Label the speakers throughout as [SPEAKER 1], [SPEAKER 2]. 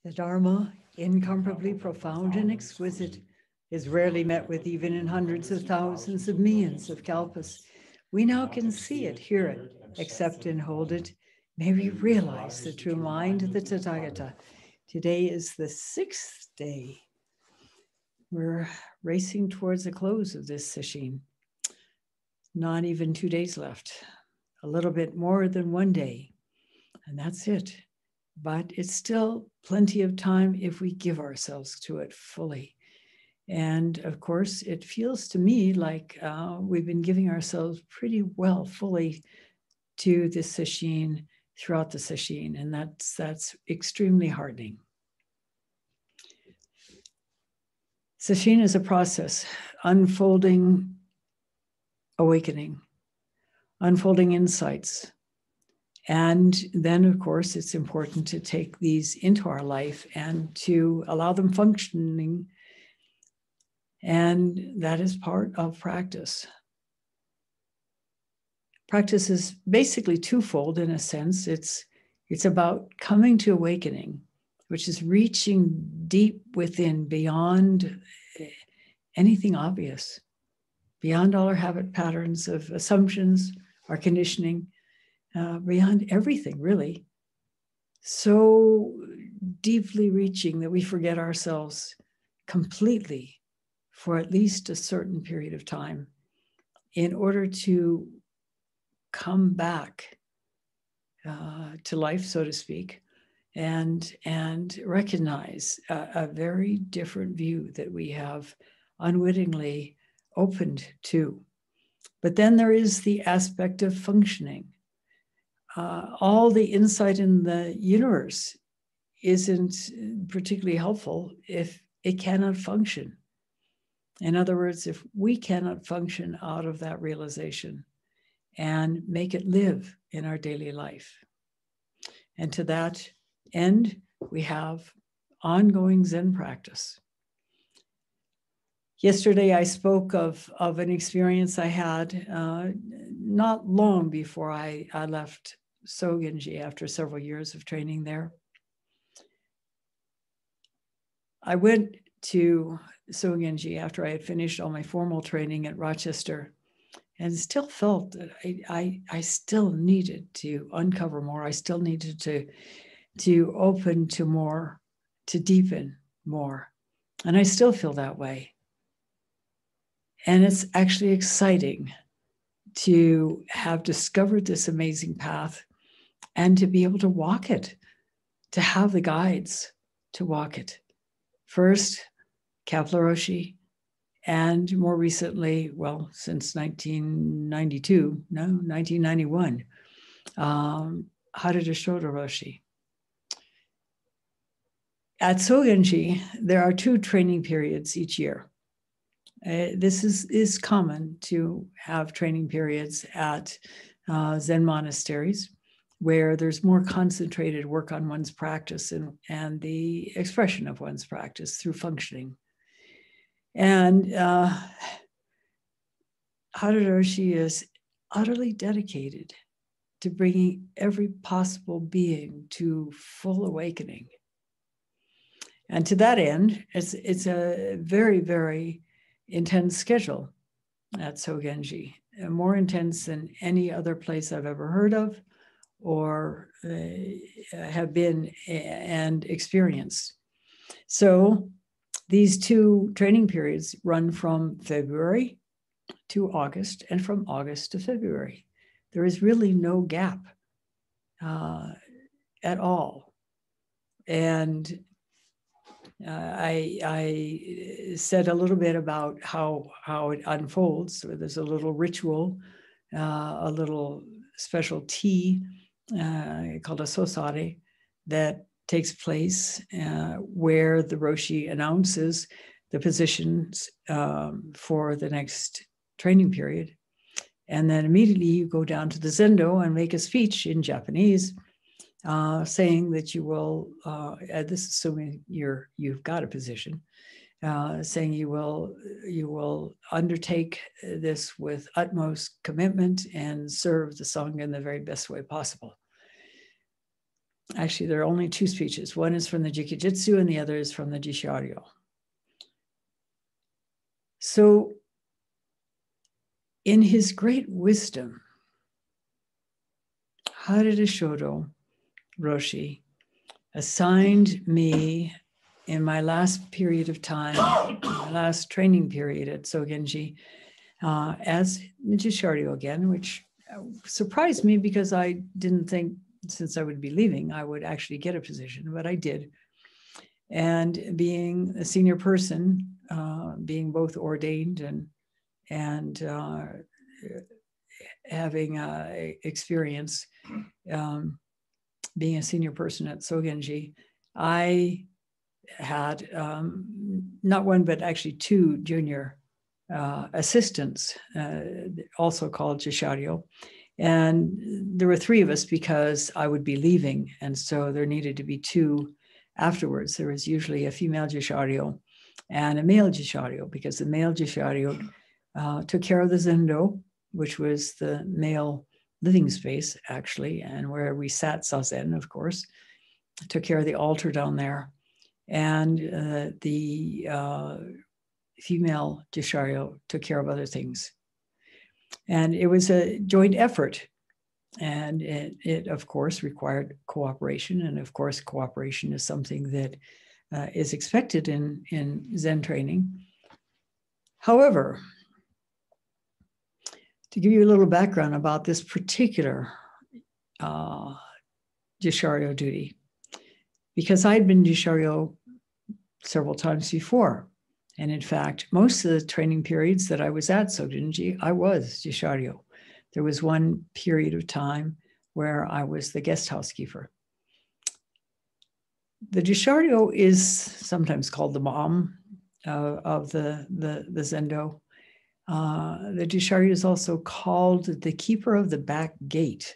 [SPEAKER 1] The Dharma, incomparably profound and exquisite, is rarely met with even in hundreds of thousands of millions of kalpas. We now can see it, hear it, accept and hold it. May we realize the true mind of the Tathagata. Today is the 6th day. We're racing towards the close of this sesshin. Not even 2 days left, a little bit more than 1 day, and that's it. But it's still plenty of time if we give ourselves to it fully. And of course, it feels to me like we've been giving ourselves pretty well fully to this sesshin throughout the sesshin, and that's extremely heartening. Sesshin is a process, unfolding awakening, unfolding insights. And then, of course, it's important to take these into our life and to allow them functioning. And that is part of practice. Practice is basically twofold in a sense. It's about coming to awakening, which is reaching deep within beyond anything obvious, beyond all our habit patterns of assumptions, our conditioning, beyond everything, really. So deeply reaching that we forget ourselves completely for at least a certain period of time in order to come back to life, so to speak, and recognize a very different view that we have unwittingly opened to. But then there is the aspect of functioning. All the insight in the universe isn't particularly helpful if it cannot function. In other words, if we cannot function out of that realization and make it live in our daily life. And to that end, we have ongoing Zen practice. Yesterday, I spoke of an experience I had not long before I left Sogenji after several years of training there. I went to Sogenji after I had finished all my formal training at Rochester and still felt that I still needed to uncover more. I still needed to open to more, to deepen more. And I still feel that way. And it's actually exciting to have discovered this amazing path and to be able to walk it, to have the guides to walk it. First, Mitra-roshi, and more recently, well, since 1991, Mitra-roshi. At Sogenji, there are 2 training periods each year. This is common to have training periods at Zen monasteries where there's more concentrated work on one's practice and the expression of one's practice through functioning. And Mitra-roshi is utterly dedicated to bringing every possible being to full awakening. And to that end, it's a very, very intense schedule at Sogenji, more intense than any other place I've ever heard of or have been and experienced. So these 2 training periods run from February to August and from August to February. There is really no gap at all. And I said a little bit about how it unfolds. So there's a little ritual, a little special tea called a sosare that takes place where the Roshi announces the positions for the next training period. And then immediately you go down to the Zendo and make a speech in Japanese saying that you will, this is assuming you've got a position, saying you will undertake this with utmost commitment and serve the Sangha in the very best way possible. Actually, there are only two speeches. One is from the Jikijitsu and the other is from the Jisharyo. So in his great wisdom, Harada Shodo Roshi assigned me in my last period of time, my last training period at Sogenji, as Jisharyo again, which surprised me because I didn't think, since I would be leaving, I would actually get a position, but I did. And being a senior person, being both ordained and having experience, being a senior person at Sogenji, I had not one, but actually two junior assistants, also called Jisharyo. And there were three of us because I would be leaving. And so there needed to be two afterwards. There was usually a female Jisharyo and a male Jisharyo, because the male Jisharyo took care of the zendo, which was the male living space, actually, and where we sat zazen, of course. Took care of the altar down there. And the female Jisharyo took care of other things. And it was a joint effort. And it of course, required cooperation. And of course, cooperation is something that is expected in Zen training. However, to give you a little background about this particular Jisharyo duty, because I'd been Jisharyo several times before. And in fact, most of the training periods that I was at Sogenji, I was Jisharyo. There was one period of time where I was the guest housekeeper. The Jisharyo is sometimes called the mom of the zendo. The Jisharyo is also called the keeper of the back gate.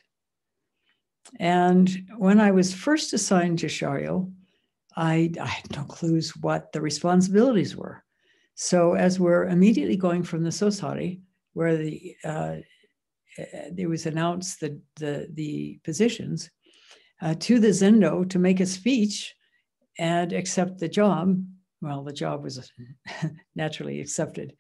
[SPEAKER 1] And when I was first assigned Jisharyo, I had no clues what the responsibilities were. So as we're immediately going from the Sosari, where there was announced the positions, to the zendo to make a speech and accept the job. Well, the job was naturally accepted.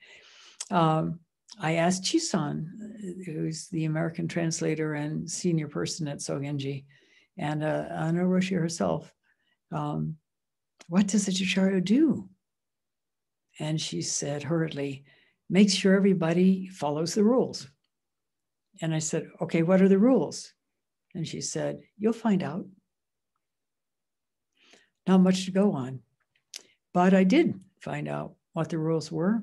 [SPEAKER 1] I asked Chisan, who's the American translator and senior person at Sogenji, and Mitra-roshi herself, what does the Jisharyo do? And she said hurriedly, make sure everybody follows the rules. And I said, okay, what are the rules? And she said, you'll find out. Not much to go on. But I did find out what the rules were.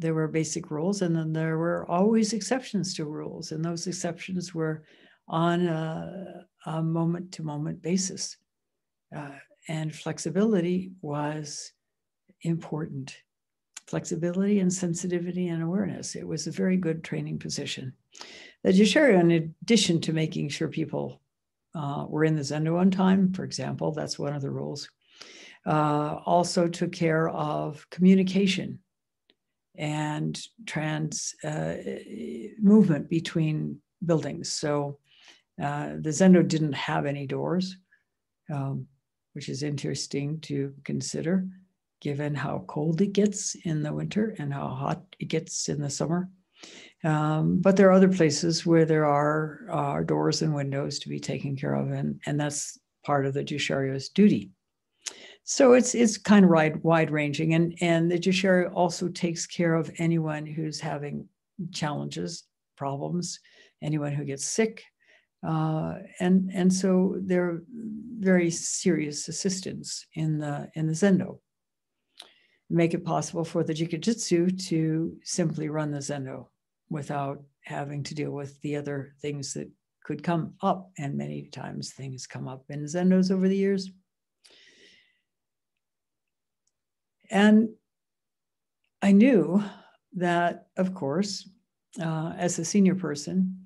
[SPEAKER 1] There were basic rules, and then there were always exceptions to rules. And those exceptions were on a moment-to-moment basis. And flexibility was important. Flexibility and sensitivity and awareness. It was a very good training position. The Jisharyo, in addition to making sure people were in the zendo on time, for example, that's one of the rules, also took care of communication and movement between buildings. So the zendo didn't have any doors, which is interesting to consider, given how cold it gets in the winter and how hot it gets in the summer. But there are other places where there are doors and windows to be taken care of, and that's part of the Jisharyo's duty. So it's kind of wide-ranging, and the Jisharyo also takes care of anyone who's having challenges, problems, anyone who gets sick, and so they're very serious assistants in the zendo. Make it possible for the Jikijitsu to simply run the zendo without having to deal with the other things that could come up, and many times things come up in zendos over the years. And I knew that, of course, as a senior person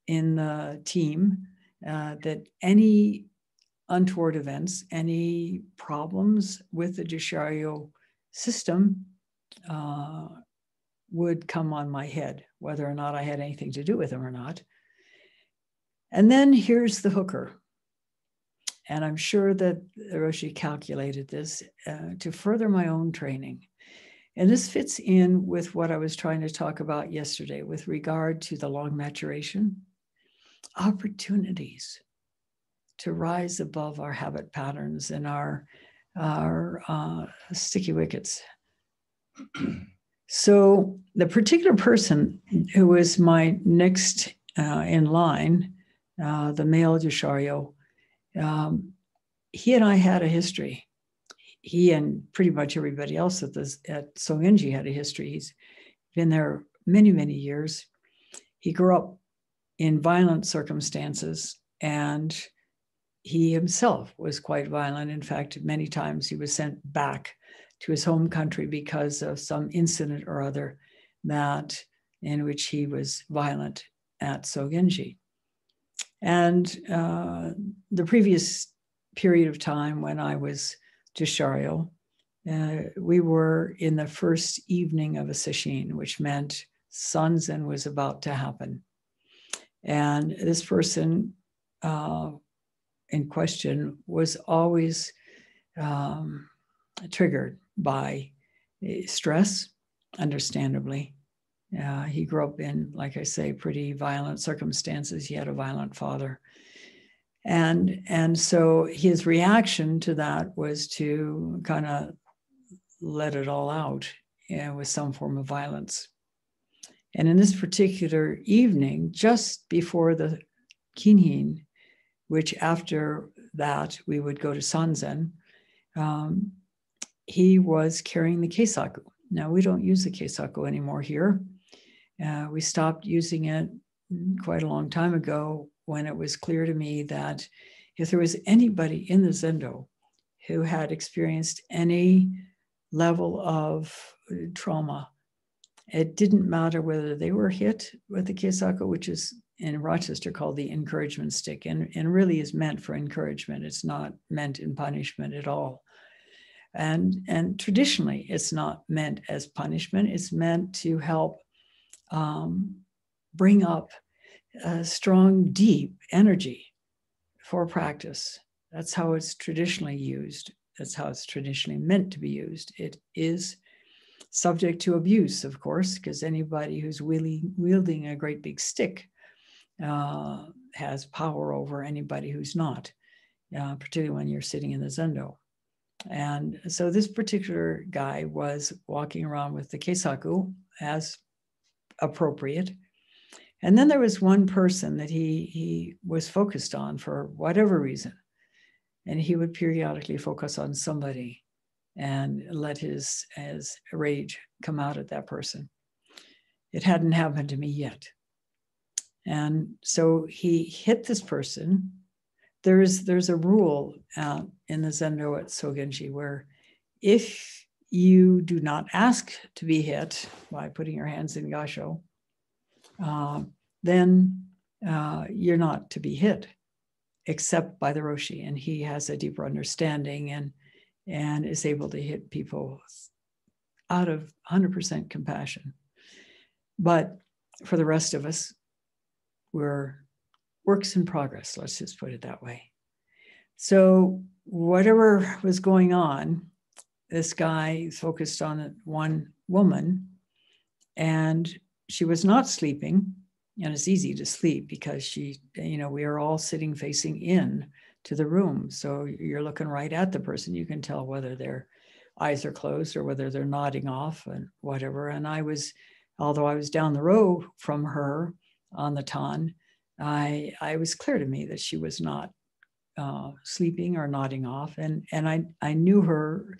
[SPEAKER 1] in the team, that any untoward events, any problems with the Jisharyo system would come on my head, whether or not I had anything to do with them or not. And then here's the hooker. And I'm sure that Roshi calculated this to further my own training. And this fits in with what I was trying to talk about yesterday with regard to the long maturation, opportunities to rise above our habit patterns and our sticky wickets. So the particular person who was my next in line, the male Yoshario, he and I had a history. He and pretty much everybody else at Sogenji had a history. He's been there many, many years. He grew up in violent circumstances, and he himself was quite violent. In fact, many times he was sent back to his home country because of some incident or other in which he was violent at Sogenji. And the previous period of time when I was Joshario, we were in the first evening of a sesshin, which meant Sanzen was about to happen. And this person in question was always triggered by stress, understandably. He grew up in, like I say, pretty violent circumstances. He had a violent father. And so his reaction to that was to kind of let it all out with some form of violence. And in this particular evening, just before the kinhin, which after that we would go to Sanzen, he was carrying the keisaku. Now, we don't use the keisaku anymore here. We stopped using it quite a long time ago when it was clear to me that if there was anybody in the Zendo who had experienced any level of trauma, it didn't matter whether they were hit with the keisaku, which is in Rochester called the encouragement stick, and really is meant for encouragement. It's not meant in punishment at all. And traditionally, it's not meant as punishment. It's meant to help bring up a strong, deep energy for practice. That's how it's traditionally used. That's how it's traditionally meant to be used. It is subject to abuse, of course, because anybody who's wielding a great big stick has power over anybody who's not, particularly when you're sitting in the Zendo. And so this particular guy was walking around with the keisaku as appropriate. And then there was one person that he was focused on for whatever reason. And he would periodically focus on somebody and let his rage come out at that person. It hadn't happened to me yet. And so he hit this person. There's a rule in the Zendo at Sogenji where if you do not ask to be hit by putting your hands in gasho, then you're not to be hit, except by the Roshi. And he has a deeper understanding and is able to hit people out of 100% compassion. But for the rest of us, we're works in progress, let's just put it that way. So whatever was going on, this guy focused on one woman, and she was not sleeping. And it's easy to sleep because we are all sitting facing in to the room. So you're looking right at the person. You can tell whether their eyes are closed or whether they're nodding off and whatever. And although I was down the row from her on the tan, I was clear to me that she was not sleeping or nodding off. And I knew her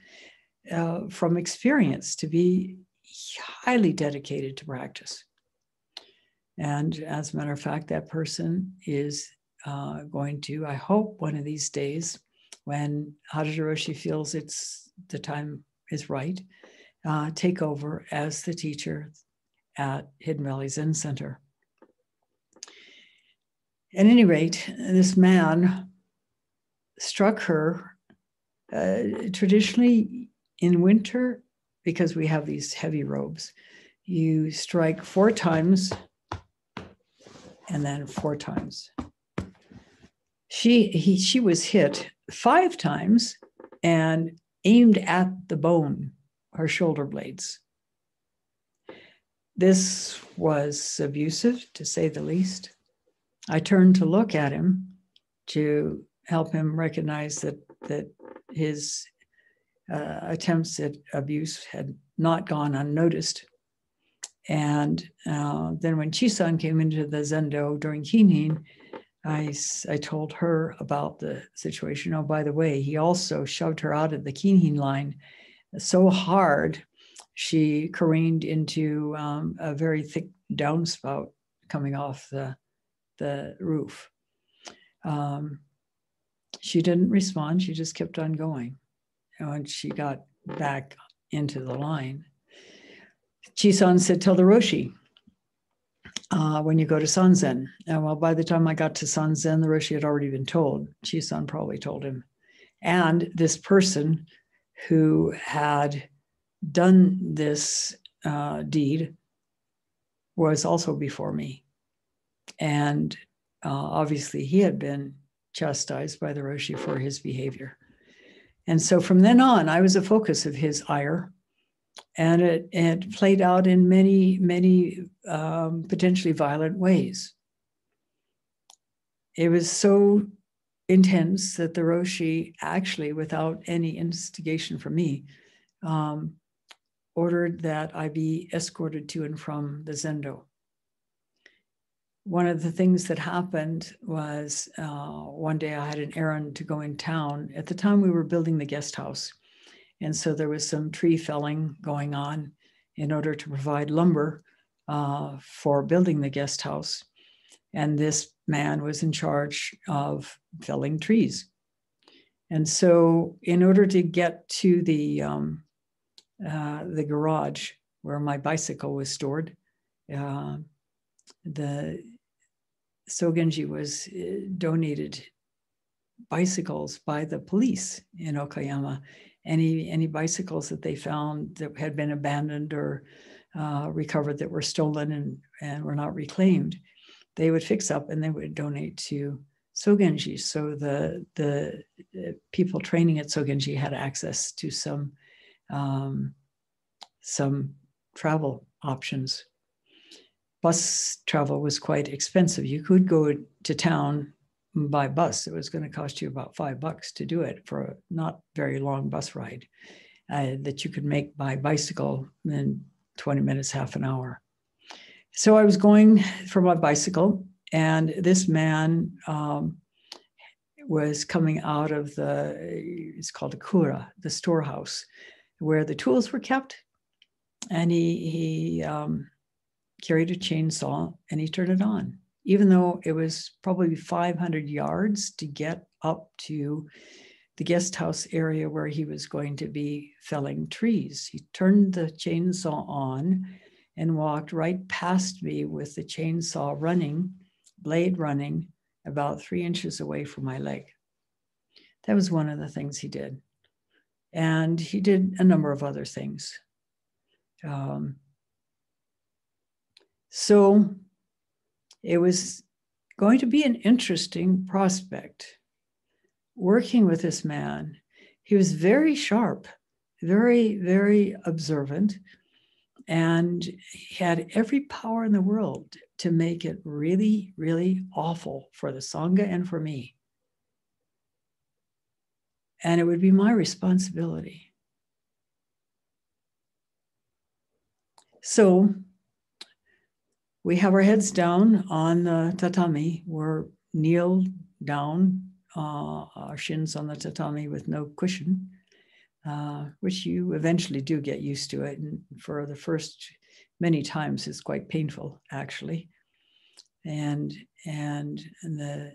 [SPEAKER 1] from experience to be highly dedicated to practice. And as a matter of fact, that person is going to, I hope one of these days, when Mitra-roshi feels the time is right, take over as the teacher at Hidden Valley Zen Center. At any rate, this man struck her traditionally in winter, because we have these heavy robes. You strike 4 times and then 4 times. She was hit 5 times and aimed at the bone, her shoulder blades. This was abusive, to say the least. I turned to look at him to help him recognize that his attempts at abuse had not gone unnoticed. And then when Chi-san came into the zendo during Kinhin, I told her about the situation. Oh, by the way, he also shoved her out of the Kinhin line so hard, she careened into a very thick downspout coming off the roof. She didn't respond. She just kept on going. And she got back into the line. Chi-san said, tell the Roshi when you go to Sanzen. And well, by the time I got to Sanzen, the Roshi had already been told. Chi-san probably told him. And this person who had done this deed was also before me. And obviously he had been chastised by the Roshi for his behavior. And so from then on, I was a focus of his ire. And it played out in many, many potentially violent ways. It was so intense that the Roshi actually, without any instigation from me, ordered that I be escorted to and from the zendo. One of the things that happened was one day I had an errand to go in town. At the time we were building the guest house. And so there was some tree felling going on in order to provide lumber for building the guest house. And this man was in charge of felling trees. And so in order to get to the garage where my bicycle was stored, the Sogenji was donated bicycles by the police in Okayama. Any bicycles that they found that had been abandoned or recovered that were stolen and were not reclaimed, they would fix up and they would donate to Sogenji. So the people training at Sogenji had access to some travel options. Bus travel was quite expensive. You could go to town by bus. It was going to cost you about $5 to do it for a not very long bus ride that you could make by bicycle in 20 minutes, half an hour. So I was going for my bicycle, and this man was coming out of it's called a kura, the storehouse, where the tools were kept. And he carried a chainsaw and he turned it on, even though it was probably 500 yards to get up to the guest house area where he was going to be felling trees. He turned the chainsaw on and walked right past me with the chainsaw blade running about 3 inches away from my leg. That was one of the things he did. And he did a number of other things. So it was going to be an interesting prospect working with this man. He was very sharp, very, very observant, and he had every power in the world to make it really, really awful for the Sangha and for me. And it would be my responsibility. So we have our heads down on the tatami. We're kneeled down, our shins on the tatami with no cushion, which you eventually do get used to it. And for the first many times, it's quite painful, actually. And the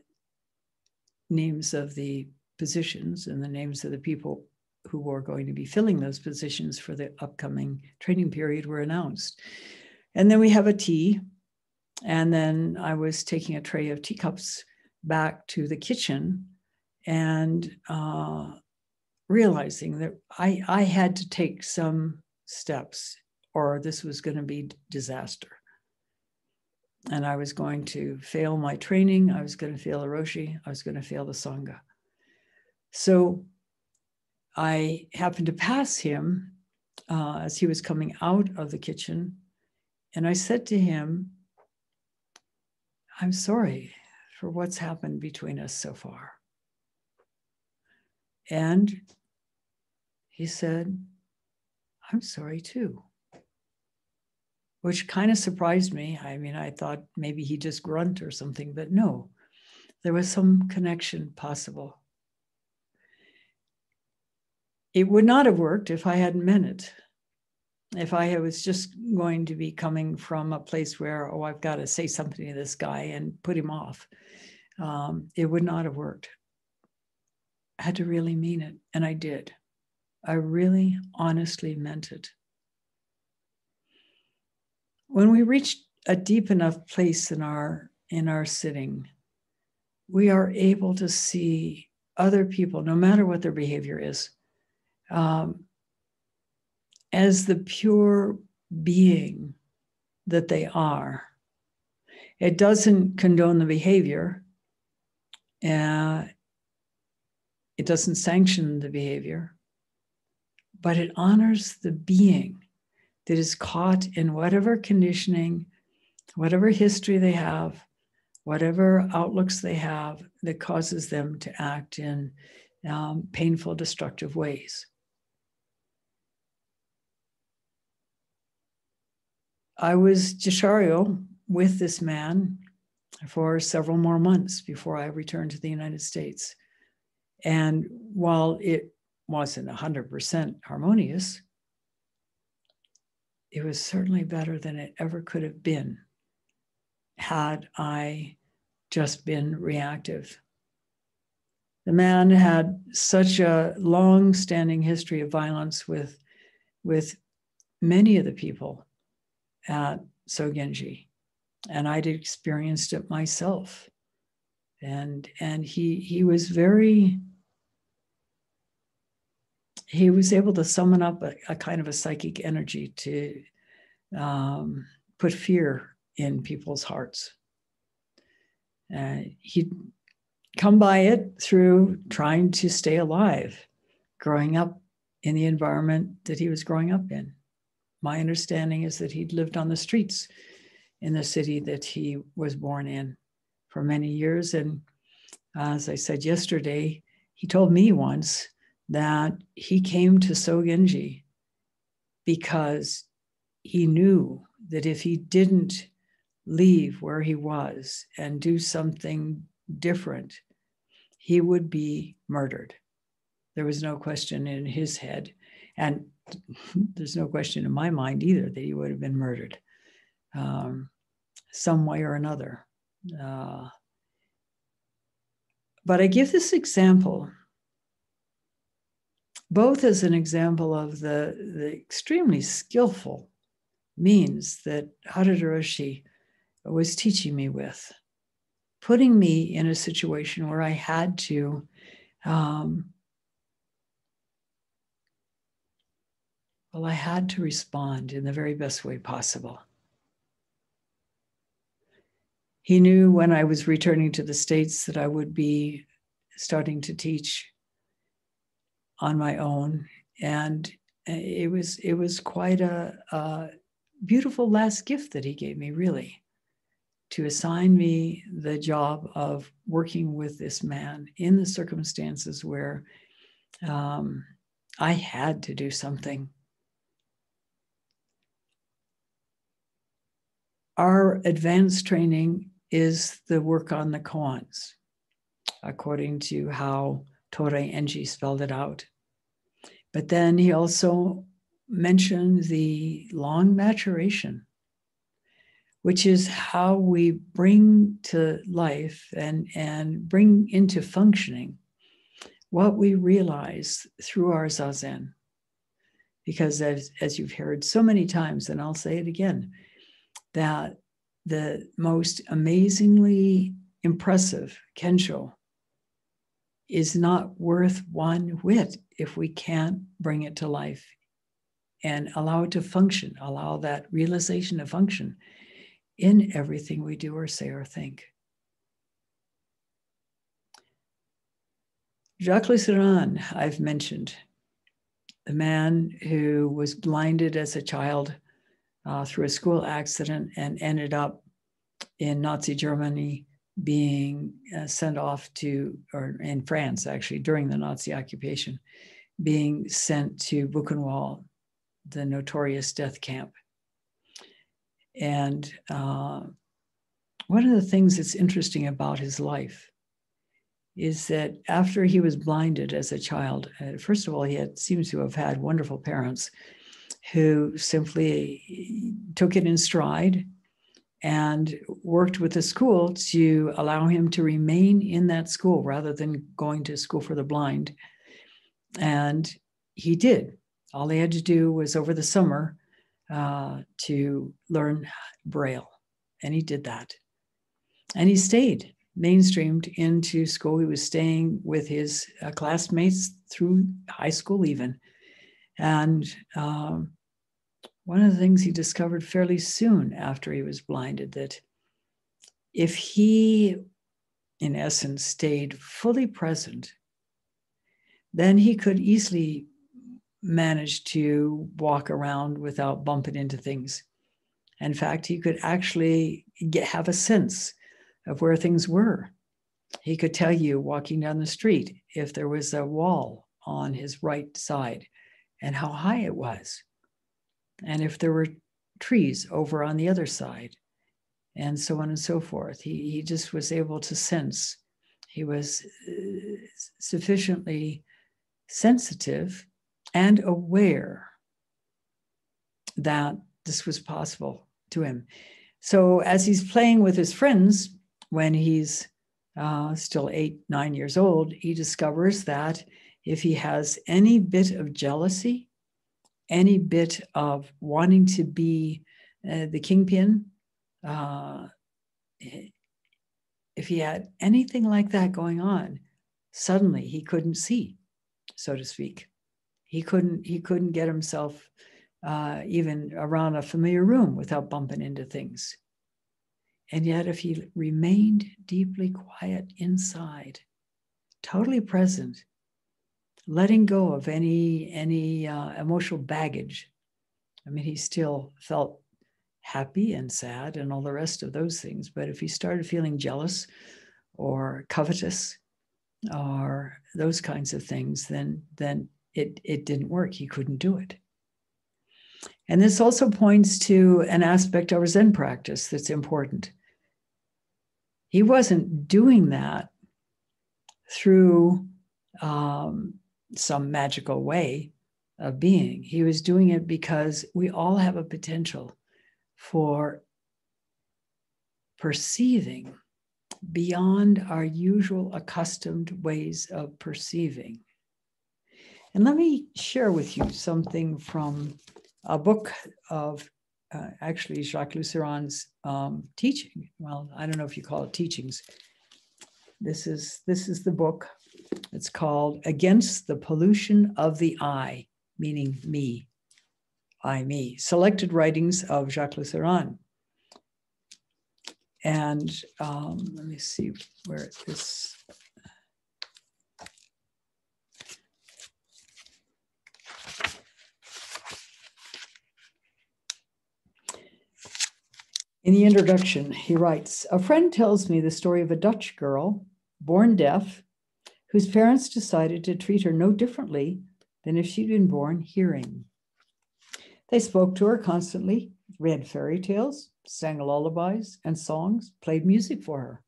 [SPEAKER 1] names of the positions and the names of the people who are going to be filling those positions for the upcoming training period were announced. And then we have a tea. And then I was taking a tray of teacups back to the kitchen and realizing that I had to take some steps or this was going to be disaster. And I was going to fail my training. I was going to fail the Roshi. I was going to fail the Sangha. So I happened to pass him as he was coming out of the kitchen. And I said to him, I'm sorry for what's happened between us so far. And he said, I'm sorry too. Which kind of surprised me. I mean, I thought maybe he just grunt or something, but no, there was some connection possible. It would not have worked if I hadn't meant it. If I was just going to be coming from a place where, oh, I've got to say something to this guy and put him off, it would not have worked. I had to really mean it, and I did. I really honestly meant it. When we reach a deep enough place in our sitting, we are able to see other people, no matter what their behavior is, as the pure being that they are. It doesn't condone the behavior. It doesn't sanction the behavior, but it honors the being that is caught in whatever conditioning, whatever history they have, whatever outlooks they have that causes them to act in painful, destructive ways. I was Jacharyo with this man for several more months before I returned to the United States. And while it wasn't 100% harmonious, it was certainly better than it ever could have been had I just been reactive. The man had such a long-standing history of violence with many of the people at Sogenji, and I'd experienced it myself. And he was able to summon up a kind of a psychic energy to put fear in people's hearts. He'd come by it through trying to stay alive, growing up in the environment that he was growing up in. My understanding is that he'd lived on the streets in the city that he was born in for many years. And as I said yesterday, he told me once that he came to Sogenji because he knew that if he didn't leave where he was and do something different, he would be murdered. There was no question in his head. And there's no question in my mind either that he would have been murdered some way or another. But I give this example both as an example of the extremely skillful means that Mitra-roshi was teaching me with, putting me in a situation where I had to I had to respond in the very best way possible. He knew when I was returning to the States that I would be starting to teach on my own. And it was quite a beautiful last gift that he gave me, really, to assign me the job of working with this man in the circumstances where I had to do something. Our advanced training is the work on the koans, according to how Torei Enji spelled it out. But then he also mentioned the long maturation, which is how we bring to life and bring into functioning what we realize through our zazen. Because as you've heard so many times, and I'll say it again, that the most amazingly impressive kensho is not worth one whit if we can't bring it to life and allow it to function, allow that realization to function in everything we do or say or think. Jacques Lusseyran, I've mentioned, the man who was blinded as a child through a school accident and ended up in Nazi Germany, being sent off to, or in France actually, during the Nazi occupation, being sent to Buchenwald, the notorious death camp. And one of the things that's interesting about his life is that after he was blinded as a child, first of all, he seems to have had wonderful parents who simply took it in stride and worked with the school to allow him to remain in that school rather than going to school for the blind. And he did. All he had to do was over the summer to learn Braille. And he did that. And he stayed mainstreamed into school. He was staying with his classmates through high school even. And one of the things he discovered fairly soon after he was blinded, that if he, in essence, stayed fully present, then he could easily manage to walk around without bumping into things. In fact, he could actually have a sense of where things were. He could tell you walking down the street if there was a wall on his right side and how high it was, and if there were trees over on the other side, and so on and so forth. He just was able to sense. He was sufficiently sensitive and aware that this was possible to him. So as he's playing with his friends, when he's still 8, 9 years old, he discovers that if he has any bit of jealousy, any bit of wanting to be the kingpin, if he had anything like that going on, suddenly he couldn't see, so to speak. He couldn't get himself even around a familiar room without bumping into things. And yet, if he remained deeply quiet inside, totally present, letting go of any emotional baggage, I mean, he still felt happy and sad and all the rest of those things. But if he started feeling jealous or covetous or those kinds of things, then it didn't work. He couldn't do it. And this also points to an aspect of our Zen practice that's important. He wasn't doing that through some magical way of being. He was doing it because we all have a potential for perceiving beyond our usual accustomed ways of perceiving. And let me share with you something from a book of actually Jacques Lusseyran's teaching. Well, I don't know if you call it teachings. This is the book. It's called Against the Pollution of the I, meaning me, I, me. Selected Writings of Jacques Lusseyran. And let me see where this. In the introduction, he writes, "A friend tells me the story of a Dutch girl, born deaf, whose parents decided to treat her no differently than if she'd been born hearing. They spoke to her constantly, read fairy tales, sang lullabies and songs, played music for her.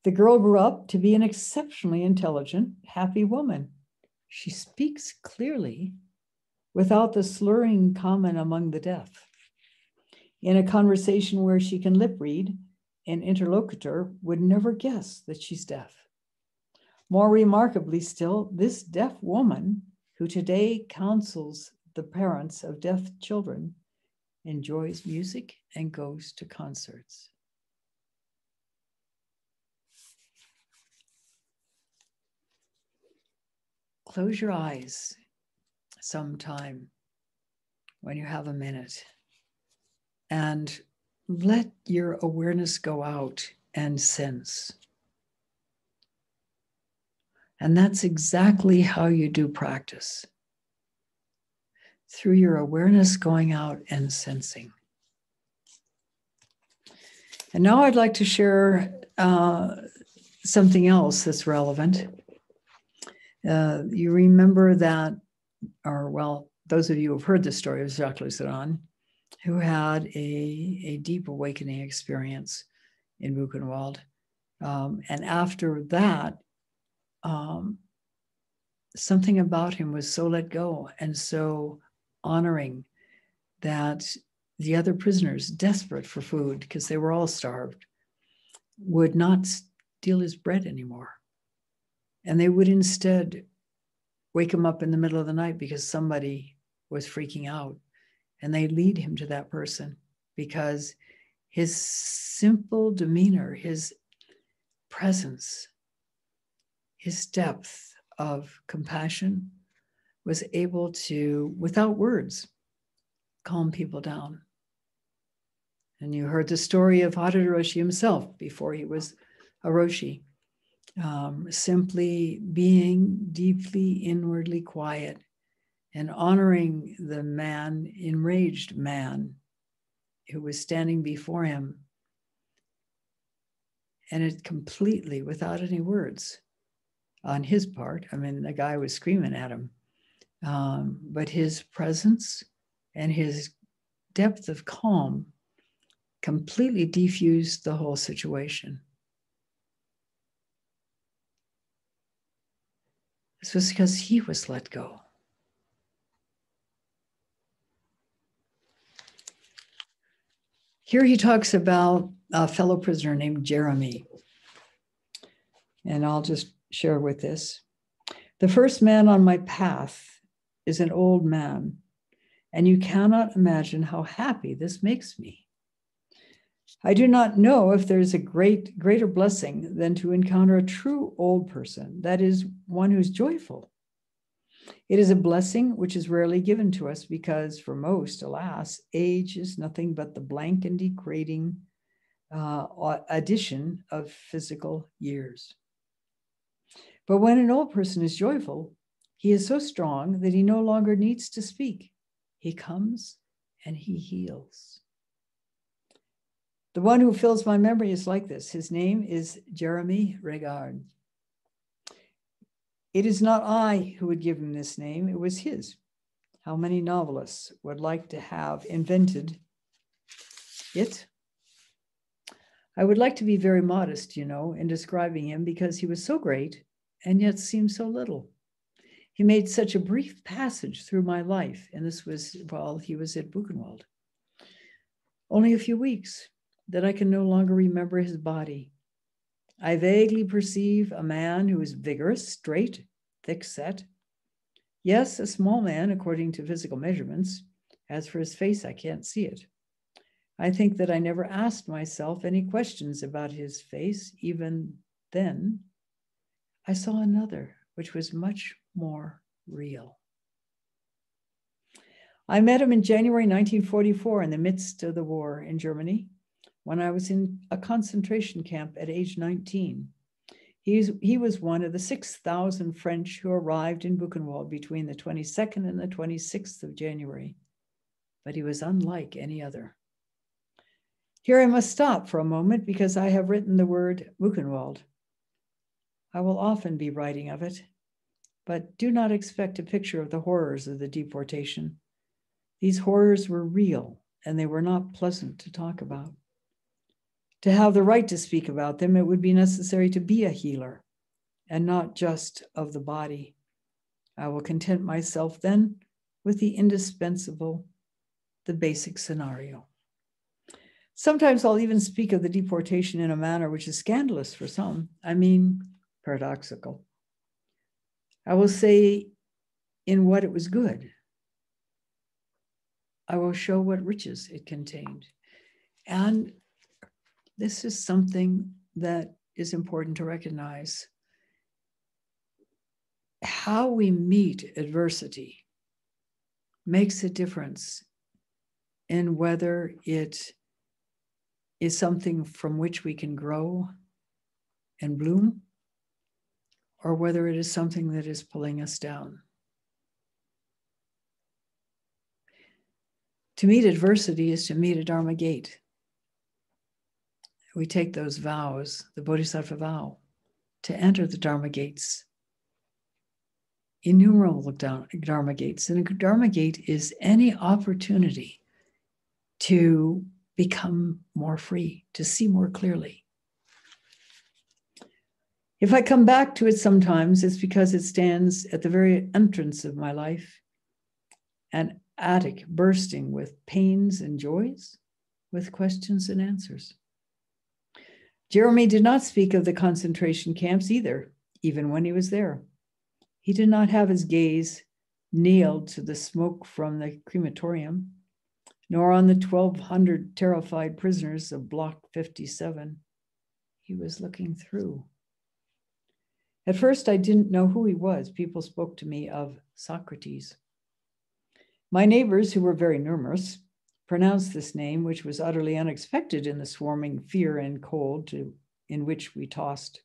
[SPEAKER 1] The girl grew up to be an exceptionally intelligent, happy woman. She speaks clearly without the slurring common among the deaf. In a conversation where she can lip read, an interlocutor would never guess that she's deaf. More remarkably still, this deaf woman, who today counsels the parents of deaf children, enjoys music and goes to concerts." Close your eyes sometime when you have a minute and let your awareness go out and sense. And that's exactly how you do practice. Through your awareness going out and sensing. And now I'd like to share something else that's relevant. You remember that, or well, those of you who have heard the story of Jacques Lusseyran, who had a deep awakening experience in Buchenwald. And after that, something about him was so let go and so honoring that the other prisoners, desperate for food because they were all starved, would not steal his bread anymore. And they would instead wake him up in the middle of the night because somebody was freaking out. And they lead him to that person because his simple demeanor, his presence, his depth of compassion was able to, without words, calm people down. And you heard the story of Mitra-roshi himself before he was a roshi, simply being deeply inwardly quiet and honoring the man, enraged man who was standing before him. And it completely, without any words on his part, I mean, the guy was screaming at him, but his presence and his depth of calm completely defused the whole situation. This was because he was let go. Here he talks about a fellow prisoner named Jeremy. And I'll just share with this. The first man on my path is an old man, and you cannot imagine how happy this makes me. I do not know if there's a greater blessing than to encounter a true old person, that is, one who's joyful. It is a blessing which is rarely given to us because for most, alas, age is nothing but the blank and degrading addition of physical years. But when an old person is joyful, he is so strong that he no longer needs to speak. He comes and he heals. The one who fills my memory is like this. His name is Jeremy Regard. It is not I who would give him this name, it was his. How many novelists would like to have invented it? I would like to be very modest, in describing him because he was so great and yet seemed so little. He made such a brief passage through my life, and this was while he was at Buchenwald. Only a few weeks that I can no longer remember his body. I vaguely perceive a man who is vigorous, straight, thick-set. Yes, a small man according to physical measurements. As for his face, I can't see it. I think that I never asked myself any questions about his face. Even then, I saw another, which was much more real. I met him in January 1944 in the midst of the war in Germany, when I was in a concentration camp at age 19. He was one of the 6,000 French who arrived in Buchenwald between the 22nd and the 26th of January, but he was unlike any other. Here I must stop for a moment because I have written the word Buchenwald. I will often be writing of it, but do not expect a picture of the horrors of the deportation. These horrors were real, and they were not pleasant to talk about. To have the right to speak about them, it would be necessary to be a healer, and not just of the body. I will content myself then with the indispensable, the basic scenario. Sometimes I'll even speak of the deportation in a manner which is scandalous for some, paradoxical. I will say in what it was good. I will show what riches it contained. And this is something that is important to recognize. How we meet adversity makes a difference in whether it is something from which we can grow and bloom, or whether it is something that is pulling us down. To meet adversity is to meet a Dharma gate. We take those vows, the Bodhisattva vow, to enter the Dharma gates. Innumerable Dharma gates. And a Dharma gate is any opportunity to become more free, to see more clearly. If I come back to it sometimes, it's because it stands at the very entrance of my life, an attic bursting with pains and joys, with questions and answers. Jeremy did not speak of the concentration camps either, even when he was there. He did not have his gaze nailed to the smoke from the crematorium, nor on the 1,200 terrified prisoners of Block 57. He was looking through. At first, I didn't know who he was. People spoke to me of Socrates. My neighbors, who were very numerous, pronounced this name, which was utterly unexpected in the swarming fear and cold in which we tossed.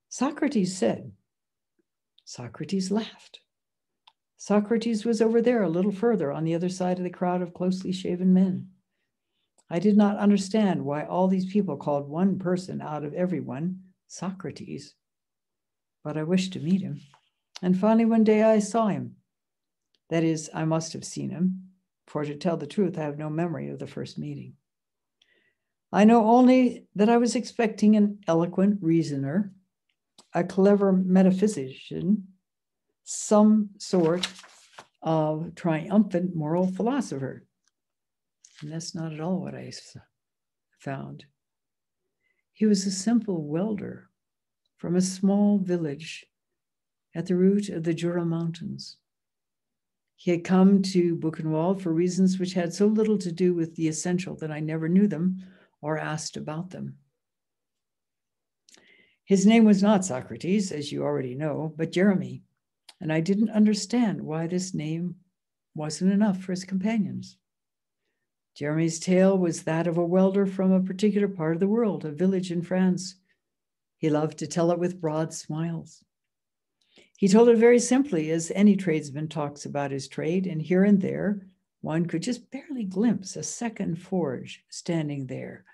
[SPEAKER 1] Socrates said. Socrates laughed. Socrates was over there, a little further, on the other side of the crowd of closely shaven men. I did not understand why all these people called one person out of everyone Socrates, but I wished to meet him. And finally, one day I saw him. That is, I must have seen him, for to tell the truth, I have no memory of the first meeting. I know only that I was expecting an eloquent reasoner, a clever metaphysician, some sort of triumphant moral philosopher. And that's not at all what I found. He was a simple welder from a small village at the root of the Jura Mountains. He had come to Buchenwald for reasons which had so little to do with the essential that I never knew them or asked about them. His name was not Socrates, as you already know, but Jeremy, and I didn't understand why this name wasn't enough for his companions. Jeremy's tale was that of a welder from a particular part of the world, a village in France. He loved to tell it with broad smiles. He told it very simply, as any tradesman talks about his trade, and here and there, one could just barely glimpse a second forge standing there,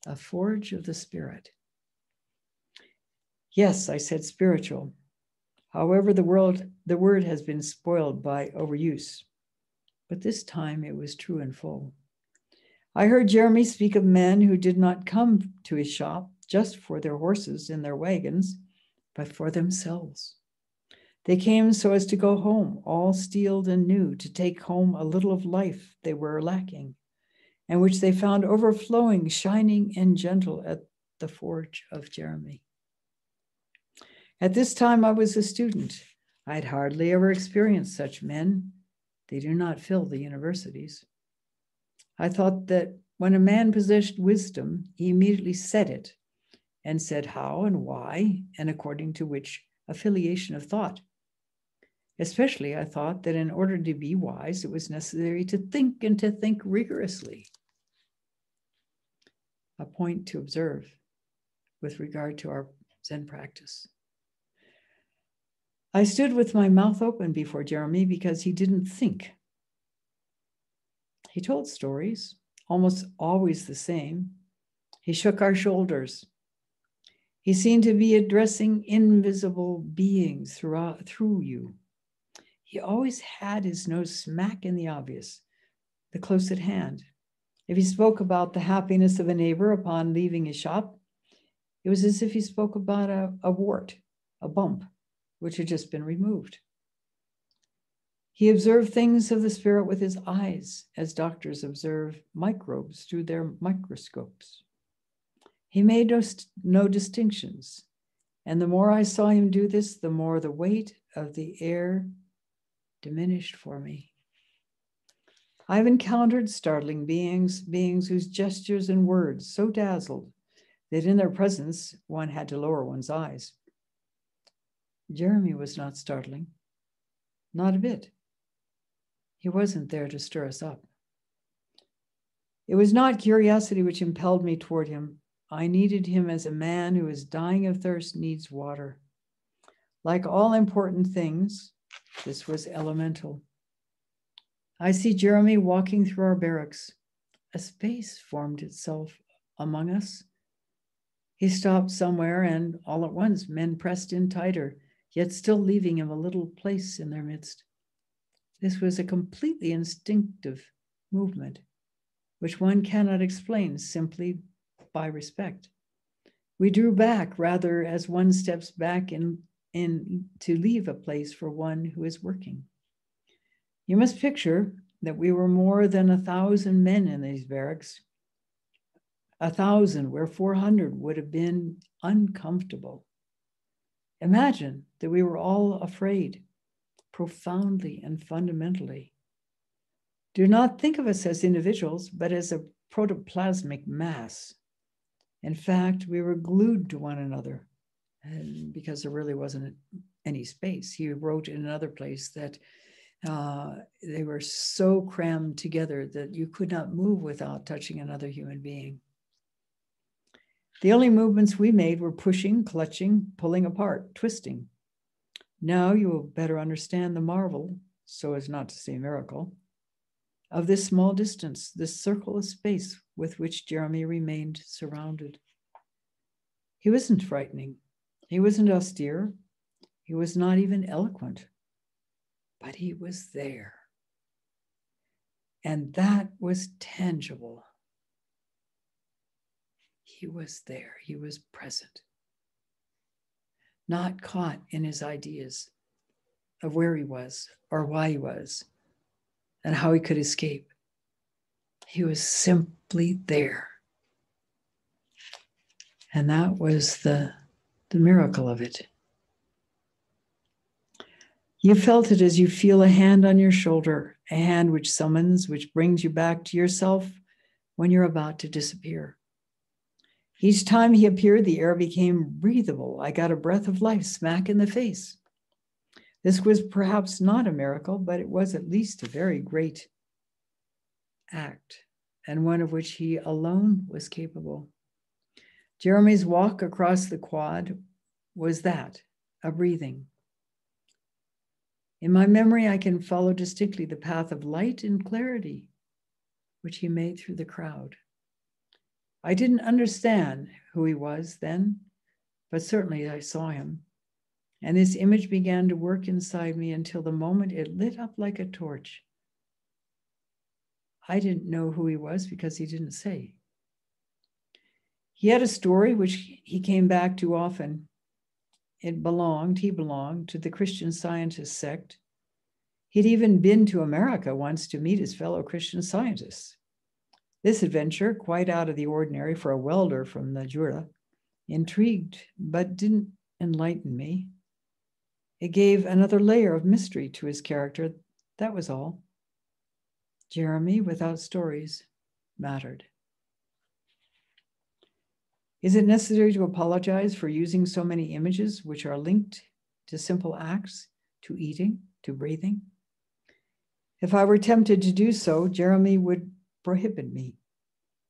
[SPEAKER 1] a forge of the spirit. Yes, I said spiritual. However, the word has been spoiled by overuse, but this time it was true and full. I heard Jeremy speak of men who did not come to his shop just for their horses and their wagons, but for themselves. They came so as to go home, all steeled and new, to take home a little of life they were lacking, and which they found overflowing, shining, and gentle at the forge of Jeremy. At this time, I was a student. I had hardly ever experienced such men. They do not fill the universities. I thought that when a man possessed wisdom, he immediately said it, and said how and why, and according to which affiliation of thought. Especially, I thought that in order to be wise, it was necessary to think and to think rigorously. A point to observe with regard to our Zen practice. I stood with my mouth open before Jeremy because he didn't think. He told stories, almost always the same. He shook our shoulders. He seemed to be addressing invisible beings through you. He always had his nose smack in the obvious, the close at hand. If he spoke about the happiness of a neighbor upon leaving his shop, it was as if he spoke about a wart, a bump, which had just been removed. He observed things of the spirit with his eyes, as doctors observe microbes through their microscopes. He made no distinctions, and the more I saw him do this, the more the weight of the air diminished for me. I've encountered startling beings whose gestures and words so dazzled that in their presence one had to lower one's eyes. Jeremy was not startling, not a bit. He wasn't there to stir us up. It was not curiosity which impelled me toward him. I needed him as a man who is dying of thirst needs water. Like all important things, this was elemental. I see Jeremy walking through our barracks. A space formed itself among us. He stopped somewhere, and all at once men pressed in tighter, yet still leaving him a little place in their midst. This was a completely instinctive movement, which one cannot explain simply by respect. We drew back rather as one steps back in to leave a place for one who is working. You must picture that we were more than 1,000 men in these barracks. 1,000 where 400 would have been uncomfortable. Imagine that we were all afraid, profoundly and fundamentally. Do not think of us as individuals, but as a protoplasmic mass. In fact, we were glued to one another, and because there really wasn't any space. He wrote in another place that they were so crammed together that you could not move without touching another human being. The only movements we made were pushing, clutching, pulling apart, twisting. Now you will better understand the marvel, so as not to say miracle, of this small distance, this circle of space with which Jeremy remained surrounded. He wasn't frightening. He wasn't austere. He was not even eloquent, but he was there. And that was tangible. He was there. He was present. Not caught in his ideas of where he was or why he was and how he could escape. He was simply there. And that was the miracle of it. You felt it as you feel a hand on your shoulder, a hand which summons, which brings you back to yourself when you're about to disappear. Each time he appeared, the air became breathable. I got a breath of life smack in the face. This was perhaps not a miracle, but it was at least a very great act, and one of which he alone was capable. Jeremy's walk across the quad was that, a breathing. In my memory, I can follow distinctly the path of light and clarity, which he made through the crowd. I didn't understand who he was then, but certainly I saw him. And this image began to work inside me until the moment it lit up like a torch. I didn't know who he was because he didn't say. He had a story which he came back to often. He belonged to the Christian Scientist sect. He'd even been to America once to meet his fellow Christian Scientists. This adventure, quite out of the ordinary for a welder from the Jura, intrigued but didn't enlighten me. It gave another layer of mystery to his character, that was all. Jeremy, without stories, mattered. Is it necessary to apologize for using so many images which are linked to simple acts, to eating, to breathing? If I were tempted to do so, Jeremy would prohibit me.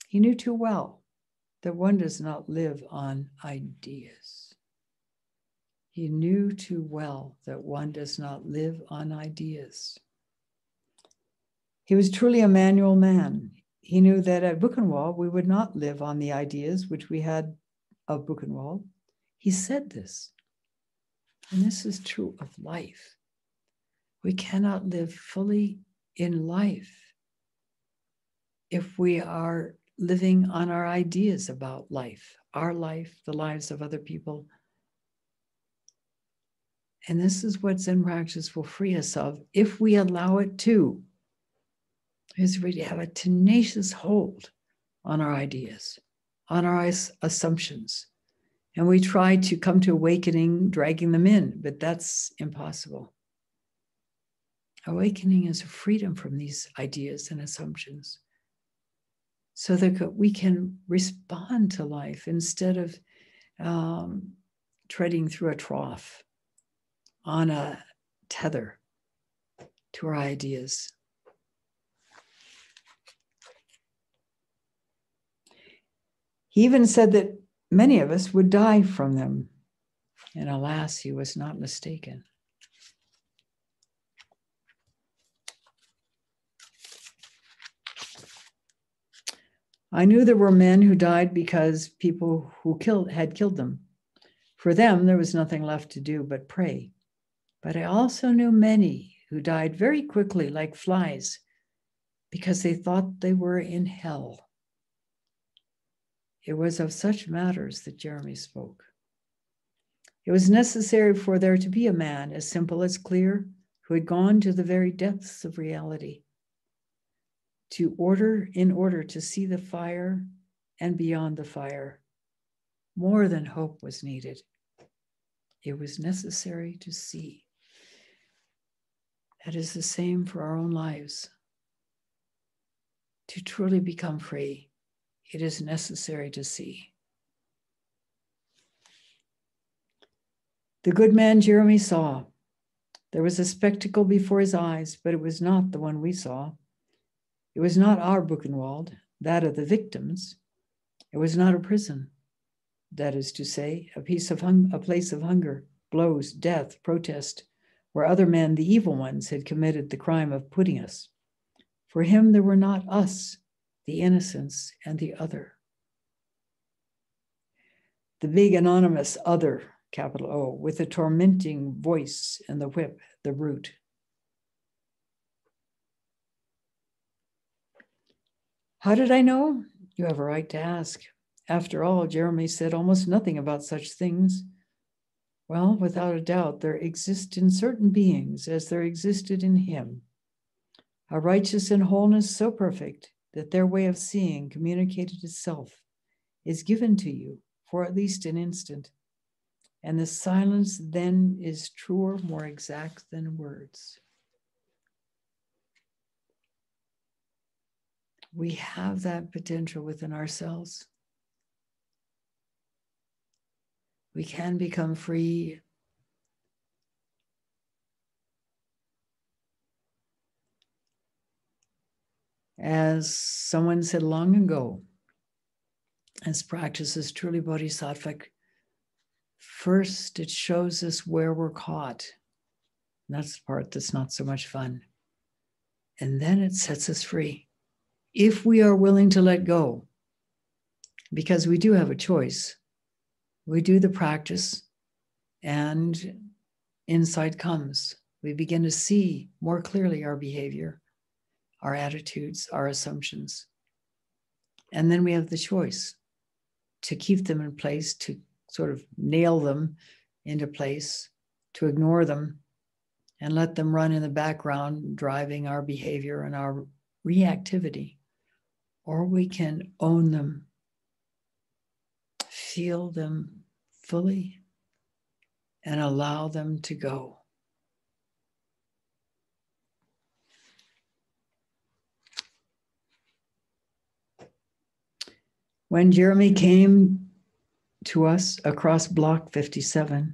[SPEAKER 1] He knew too well that one does not live on ideas. He knew too well that one does not live on ideas. He was truly a manual man. He knew that at Buchenwald, we would not live on the ideas which we had of Buchenwald. He said this, and this is true of life. We cannot live fully in life if we are living on our ideas about life, our life, the lives of other people. And this is what Zen practice will free us of if we allow it to. Is we have a tenacious hold on our ideas, on our assumptions. And we try to come to awakening, dragging them in, but that's impossible. Awakening is a freedom from these ideas and assumptions so that we can respond to life instead of treading through a trough on a tether to our ideas. He even said that many of us would die from them. And alas, he was not mistaken. I knew there were men who died because people who had killed them. For them, there was nothing left to do but pray. But I also knew many who died very quickly like flies because they thought they were in hell. It was of such matters that Jeremy spoke. It was necessary for there to be a man as simple as clear who had gone to the very depths of reality in order to see the fire and beyond the fire. More than hope was needed. It was necessary to see. That is the same for our own lives. To truly become free, it is necessary to see. The good man Jeremy saw. There was a spectacle before his eyes, but it was not the one we saw. It was not our Buchenwald, that of the victims. It was not a prison, that is to say, a place of hunger, blows, death, protest, where other men, the evil ones, had committed the crime of putting us. For him, there were not us, the innocents, and the other. The big anonymous other, capital O, with the tormenting voice and the whip, the brute. How did I know? You have a right to ask. After all, Jeremy said almost nothing about such things. Well, without a doubt, there exist in certain beings as there existed in him, a righteous and wholeness so perfect that their way of seeing communicated itself is given to you for at least an instant. And the silence then is truer, more exact than words. We have that potential within ourselves. We can become free. As someone said long ago, as practice is truly bodhisattvic, first it shows us where we're caught. And that's the part that's not so much fun. And then it sets us free. If we are willing to let go, because we do have a choice. We do the practice and insight comes. We begin to see more clearly our behavior, our attitudes, our assumptions. And then we have the choice to keep them in place, to sort of nail them into place, to ignore them and let them run in the background, driving our behavior and our reactivity. Or we can own them, feel them fully, and allow them to go. When Jeremy came to us across Block 57,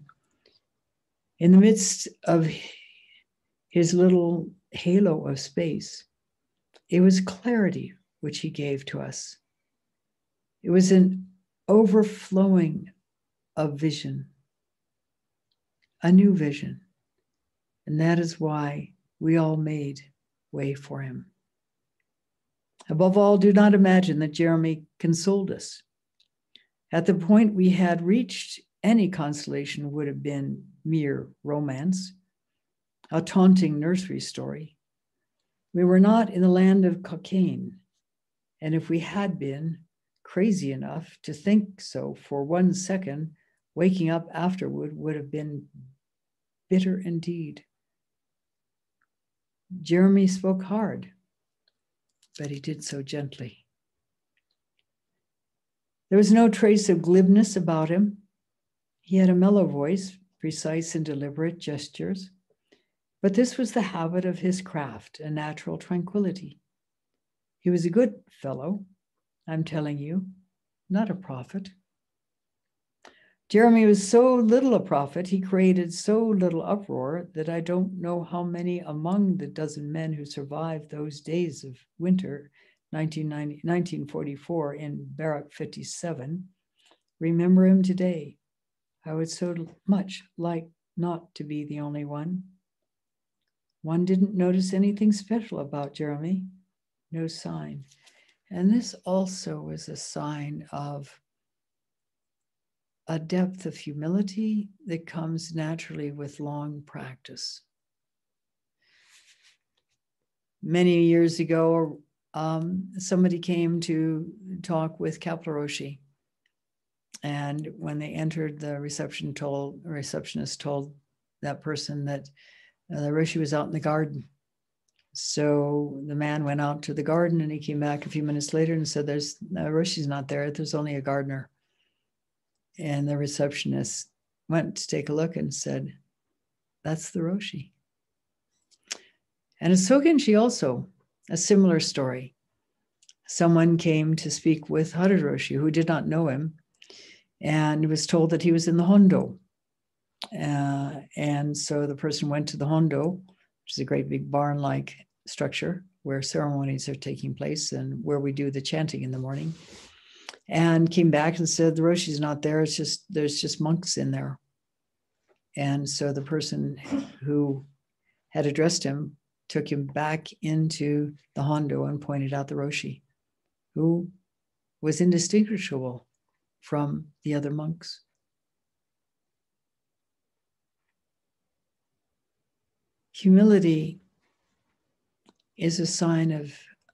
[SPEAKER 1] in the midst of his little halo of space, it was clarity which he gave to us. It was an overflowing of vision, a new vision. And that is why we all made way for him. Above all, do not imagine that Jeremy consoled us. At the point we had reached, any consolation would have been mere romance, a taunting nursery story. We were not in the land of cocaine. And if we had been crazy enough to think so for 1 second, waking up afterward would have been bitter indeed. Jeremy spoke hard, but he did so gently. There was no trace of glibness about him. He had a mellow voice, precise and deliberate gestures, but this was the habit of his craft, a natural tranquility. He was a good fellow, I'm telling you, not a prophet. Jeremy was so little a prophet, he created so little uproar that I don't know how many among the dozen men who survived those days of winter 1944 in Barrack 57. Remember him today. I would so much like not to be the only one. One didn't notice anything special about Jeremy. No sign. And this also is a sign of a depth of humility that comes naturally with long practice. Many years ago, somebody came to talk with Mitra-roshi. And when they entered, the receptionist told that person that the Roshi was out in the garden. So the man went out to the garden and he came back a few minutes later and said, Roshi's not there, there's only a gardener. And the receptionist went to take a look and said, that's the Roshi. And at Sogenji also, a similar story. Someone came to speak with Roshi who did not know him and was told that he was in the Hondo. And so the person went to the Hondo, which is a great big barn-like structure where ceremonies are taking place and where we do the chanting in the morning, and came back and said, the Roshi's not there, there's just monks in there. And so the person who had addressed him took him back into the Hondo and pointed out the Roshi, who was indistinguishable from the other monks. Humility is a sign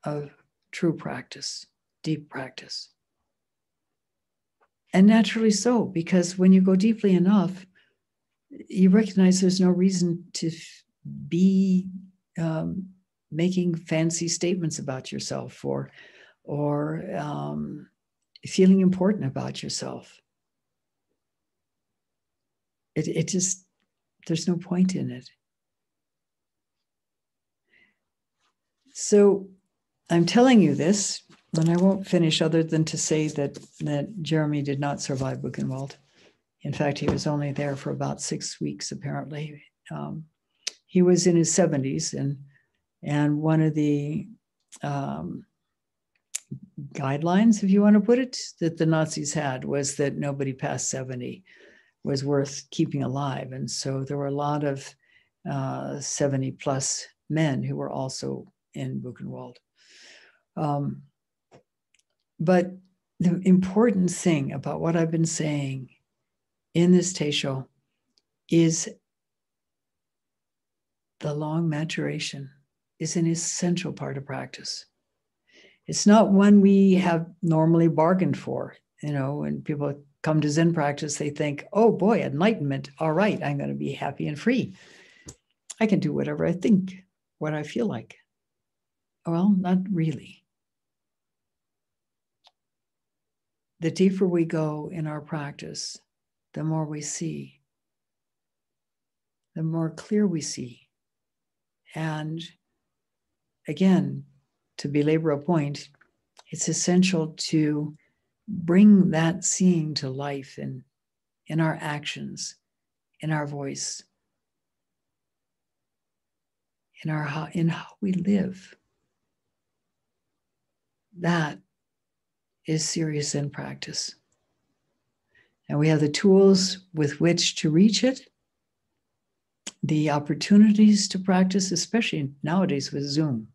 [SPEAKER 1] of true practice, deep practice. And naturally so, because when you go deeply enough, you recognize there's no reason to be making fancy statements about yourself or feeling important about yourself. It just, there's no point in it. So I'm telling you this, and I won't finish other than to say that Jeremy did not survive Buchenwald. In fact, he was only there for about 6 weeks, apparently. He was in his 70s, and one of the guidelines, if you want to put it, that the Nazis had was that nobody past 70 was worth keeping alive. And so there were a lot of 70 plus men who were also in Buchenwald. But the important thing about what I've been saying in this teisho is the long maturation is an essential part of practice. It's not one we have normally bargained for. You know, when people come to Zen practice, they think, oh boy, enlightenment. All right, I'm going to be happy and free. I can do whatever I think, what I feel like. Well, not really. The deeper we go in our practice, the more we see, the more clear we see. And again, to belabor a point, it's essential to bring that seeing to life in our actions, in our voice, in how we live. That is serious Zen practice. And we have the tools with which to reach it, the opportunities to practice, especially nowadays with Zoom.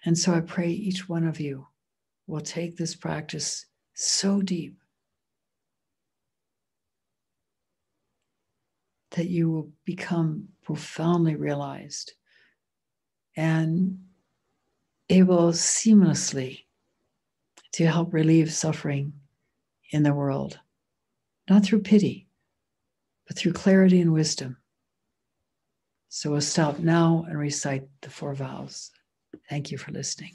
[SPEAKER 1] And so I pray each one of you will take this practice so deep that you will become profoundly realized and able seamlessly to help relieve suffering in the world, not through pity, but through clarity and wisdom. So we'll stop now and recite the 4 vows. Thank you for listening.